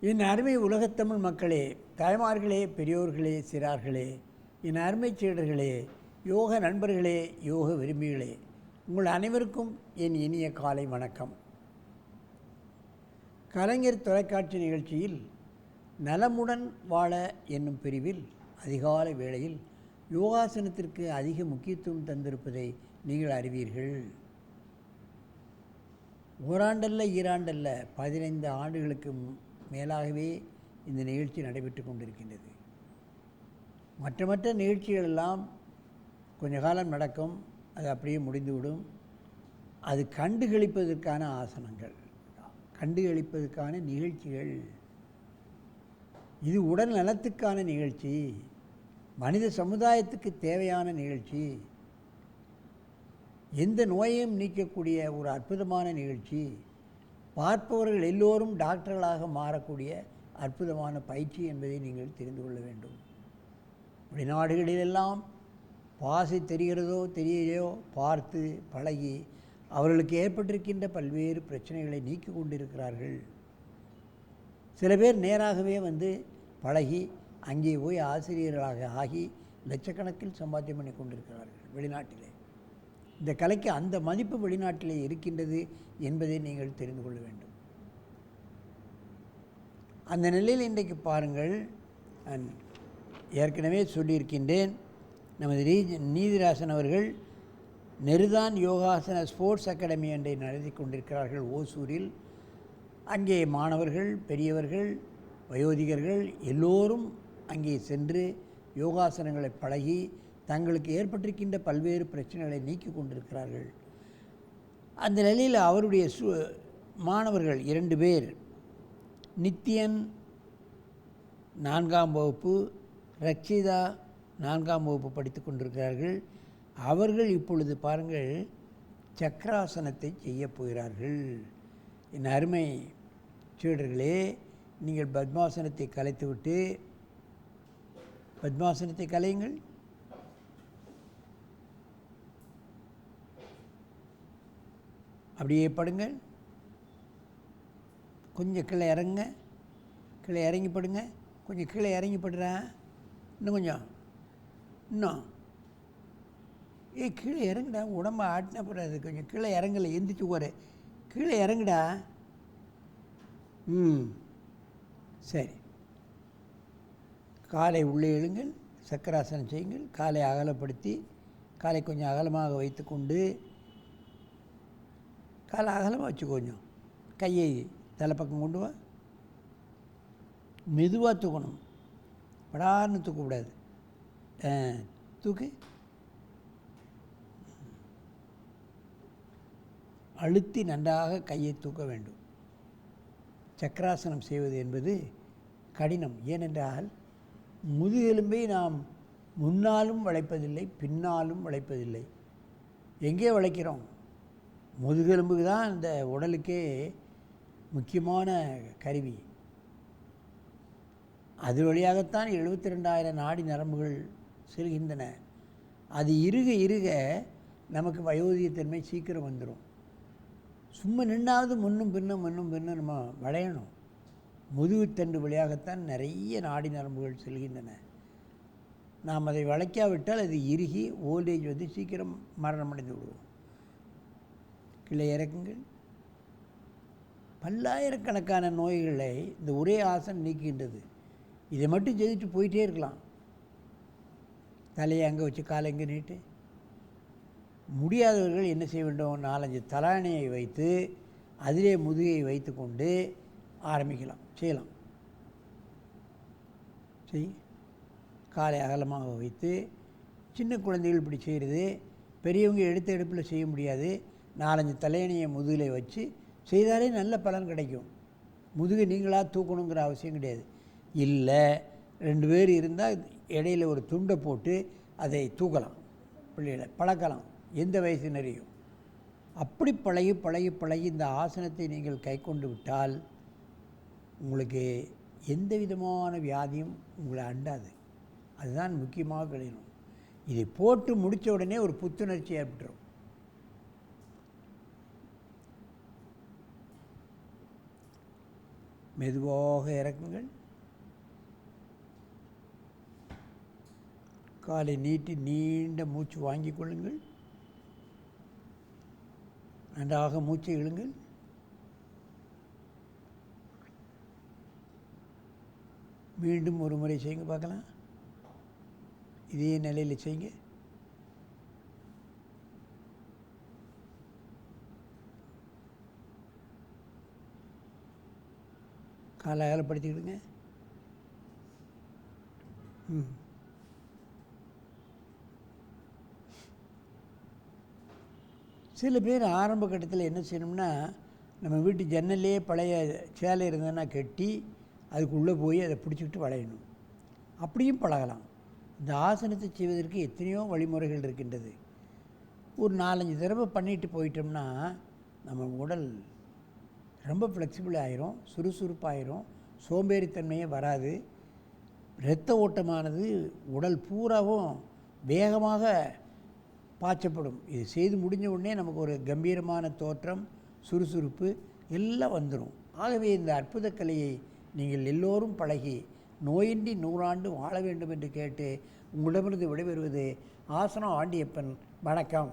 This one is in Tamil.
என் அருமை உலகத்தமிழ் மக்களே, தாய்மார்களே, பெரியோர்களே, சிறார்களே, என் அருமை சீடர்களே, யோக நண்பர்களே, யோக விரும்பிகளே, உங்கள் அனைவருக்கும் என் இனிய காலை வணக்கம். கலைஞர் தொலைக்காட்சி நிகழ்ச்சியில் நலமுடன் வாழ என்னும் பிரிவில் அதிகாலை வேளையில் யோகாசனத்திற்கு அதிக முக்கியத்துவம் தந்திருப்பதை நீங்கள் அறிவீர்கள். ஓராண்டல்ல ஈராண்டல்ல 15 ஆண்டுகளுக்கு மேலாகவே இந்த நிகழ்ச்சி நடைபெற்று கொண்டிருக்கின்றது. மற்ற நிகழ்ச்சிகளெல்லாம் கொஞ்ச காலம் நடக்கும், அது அப்படியே முடிந்துவிடும். அது கண்டுகளிப்பதற்கான ஆசனங்கள், கண்டுகளிப்பதற்கான நிகழ்ச்சிகள். இது உடல் நலத்துக்கான நிகழ்ச்சி, மனித சமுதாயத்துக்கு தேவையான நிகழ்ச்சி, எந்த நோயையும் நீக்கக்கூடிய ஒரு அற்புதமான நிகழ்ச்சி, பார்ப்பவர்கள் எல்லோரும் டாக்டர்களாக மாறக்கூடிய அற்புதமான பயிற்சி என்பதை நீங்கள் தெரிந்து கொள்ள வேண்டும். வெளிநாடுகளிலெல்லாம் பாசை தெரிகிறதோ தெரியலையோ பார்த்து பழகி அவர்களுக்கு ஏற்பட்டிருக்கின்ற பல்வேறு பிரச்சனைகளை நீக்கி கொண்டிருக்கிறார்கள். சில பேர் நேராகவே வந்து பழகி அங்கே போய் ஆசிரியர்களாக ஆகி லட்சக்கணக்கில் சம்பாத்தியம் பண்ணி கொண்டிருக்கிறார்கள் வெளிநாட்டிலே. இந்த கலைக்கு அந்த மதிப்பு வெளிநாட்டிலே இருக்கின்றது என்பதை நீங்கள் தெரிந்து கொள்ள வேண்டும். அந்த நிலையில் இன்றைக்கு பாருங்கள், நான் ஏற்கனவே சொல்லியிருக்கின்றேன், நமது நீதிராசன் அவர்கள் நெருதான் யோகாசன ஸ்போர்ட்ஸ் அகாடமி ஒன்றை நடத்தி கொண்டிருக்கிறார்கள் ஓசூரில். அங்கே மாணவர்கள், பெரியவர்கள், வயோதிகர்கள் எல்லோரும் அங்கே சென்று யோகாசனங்களை பழகி தங்களுக்கு ஏற்பட்டிருக்கின்ற பல்வேறு பிரச்சனைகளை நீக்கி கொண்டிருக்கிறார்கள். அந்த நிலையில் அவருடைய மாணவர்கள் 2 பேர், நித்யன் 4ஆம் வகுப்பு, ரக்ஷிதா 4ஆம் வகுப்பு படித்து கொண்டிருக்கிறார்கள். அவர்கள் இப்பொழுது பாருங்கள் சக்கராசனத்தை செய்ய போகிறார்கள். என் அருமை சீடர்களே, நீங்கள் பத்மாசனத்தை கலைத்துவிட்டு பத்மாசனத்தை கலையுங்கள். அப்படியே படுங்கள், கொஞ்சம் கீழே இறங்குங்க, கீழே இறங்கி படுங்க, கொஞ்சம் கீழே இறங்கி படுறேன், இன்னும் கொஞ்சம், இன்னும் கீழே இறங்குடா, உடம்பு ஆட்டினா போடாது, கொஞ்சம் கீழே இறங்கலை, எந்திரிச்சு போகிற, கீழே இறங்குடா. சரி, காலை உள்ளே எழுங்கள், சக்கராசனம் செய்யுங்கள். காலை அகலப்படுத்தி காலை கொஞ்சம் அகலமாக வைத்து கொண்டு காலை அகலமாக வச்சு கொஞ்சம் கையை தலைப்பக்கம் கொண்டு வா. மெதுவாக தூக்கணும், படார்னு தூக்கக்கூடாது. தூக்கு, அழுத்தி நன்றாக கையை தூக்க வேண்டும். சக்கராசனம் செய்வது என்பது கடினம். ஏனென்றால் முதுகெலும்பை நாம் முன்னாலும் வளைப்பதில்லை, பின்னாலும் வளைப்பதில்லை. எங்கே வளைக்கிறோம்? முதுகெலும்புக்கு தான் இந்த உடலுக்கே முக்கியமான கருவி. அது வழியாகத்தான் 72,000 நாடி நரம்புகள் செல்கின்றன. அது இருக இருக நமக்கு வயோதிகத்தன்மை சீக்கிரம் வந்துடும். சும்மா நின்னாவது முன்னும் பின்னும் நம்ம வளையணும். முதுகுத்தண்டு வழியாகத்தான் நிறைய நாடி நரம்புகள் செல்கின்றன. நாம் அதை வளைக்காவிட்டால் அது இறுகி ஓல்டேஜ் வந்து சீக்கிரம் மரணம் அடைந்து விடுவோம். கீழே இறக்குங்கள். பல்லாயிரக்கணக்கான நோய்களை இந்த ஒரே ஆசனம் நீக்கின்றது. இதை மட்டும் செய்துட்டு போயிட்டே இருக்கலாம். தலையை அங்கே வச்சு காலை எங்கே நீட்டு. முடியாதவர்கள் என்ன செய்ய வேண்டும்? 4-5 தலாணியை வைத்து அதிலே முதுகை வைத்து கொண்டு ஆரம்பிக்கலாம், செய்யலாம். செய். காலை அகலமாக வைத்து, சின்ன குழந்தைகள் இப்படி செய்கிறது, பெரியவங்க எடுத்த எடுப்பில் செய்ய முடியாது. 4-5 தலையணையை முதுகில் வச்சு செய்தாலே நல்ல பலன் கிடைக்கும். முதுகை நீங்களாக தூக்கணுங்கிற அவசியம் கிடையாது. இல்லை 2 பேர் இருந்தால் இடையில் ஒரு துண்டை போட்டு அதை தூக்கலாம். பிள்ளைகளை பழக்கலாம், எந்த வயசினரையும். அப்படி பழகி பழகி பழகி இந்த ஆசனத்தை நீங்கள் கை கொண்டு விட்டால் உங்களுக்கு எந்த விதமான வியாதியும் உங்களை அண்டாது. அதுதான் முக்கியமாக கிடைக்கணும். இதை போட்டு முடித்த உடனே ஒரு புத்துணர்ச்சி ஏற்பட்டுரும். மெதுவாக இறக்குங்கள். காலை நீட்டி நீண்ட மூச்சு வாங்கிக் கொள்ளுங்கள். நன்றாக மூச்சை இழுங்கள். மீண்டும் ஒரு முறை செய்யுங்க பார்க்கலாம். இதே நிலையில் செய்யுங்க. காலை அகலப்படுத்திக்கிடுங்க. சில பேர் ஆரம்ப கட்டத்தில் என்ன செய்யணும்னா, நம்ம வீட்டு ஜன்னல்லே பழைய சேலை இருந்ததுன்னா கட்டி அதுக்குள்ளே போய் அதை பிடிச்சிக்கிட்டு வளையணும். அப்படியும் பழகலாம். இந்த ஆசனத்தை செய்வதற்கு எத்தனையோ வழிமுறைகள் இருக்கின்றது. ஒரு 4-5 தடவை பண்ணிட்டு போயிட்டோம்னா நம்ம உடல் ரொம்ப ஃப்ளெக்சிபிள் ஆயிரும், சுறுசுறுப்பாயிரும், சோம்பேறித்தன்மையே வராது. இரத்த ஓட்டமானது உடல் பூராவும் வேகமாக பாய்ச்சப்படும். இது செய்து முடிஞ்ச உடனே நமக்கு ஒரு கம்பீரமான தோற்றம், சுறுசுறுப்பு எல்லாம் வந்துடும். ஆகவே இந்த அற்புத கலையை நீங்கள் எல்லோரும் பழகி நோயின்றி 100 ஆண்டு வாழ வேண்டும் என்று கேட்டு உங்களிடமிருந்து விடைபெறுவது ஆசனம் ஆண்டியப்பன். வணக்கம்.